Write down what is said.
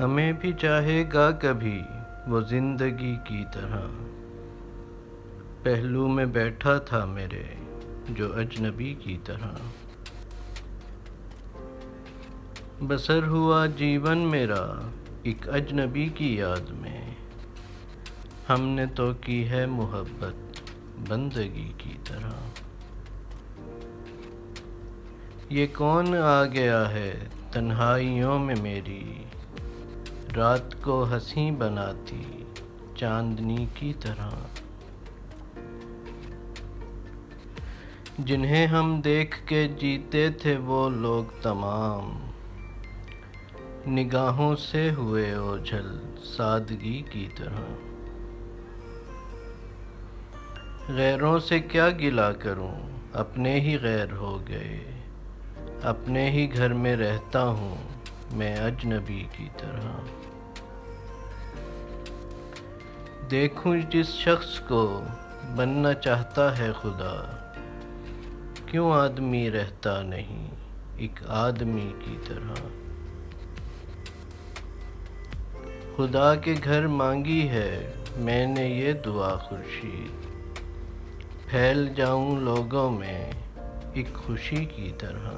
ہمیں بھی چاہے گا کبھی وہ زندگی کی طرح، پہلو میں بیٹھا تھا میرے جو اجنبی کی طرح، بسر ہوا جیون میرا ایک اجنبی کی یاد میں، ہم نے تو کی ہے محبت بندگی کی طرح۔ یہ کون آ گیا ہے تنہائیوں میں میری، رات کو حسین بناتی چاندنی کی طرح، جنہیں ہم دیکھ کے جیتے تھے وہ لوگ تمام، نگاہوں سے ہوئے اوجھل سادگی کی طرح۔ غیروں سے کیا گلہ کروں اپنے ہی غیر ہو گئے، اپنے ہی گھر میں رہتا ہوں میں اجنبی کی طرح۔ دیکھوں جس شخص کو بننا چاہتا ہے خدا، کیوں آدمی رہتا نہیں ایک آدمی کی طرح۔ خدا کے گھر مانگی ہے میں نے یہ دعا خورشید، پھیل جاؤں لوگوں میں ایک خوشی کی طرح۔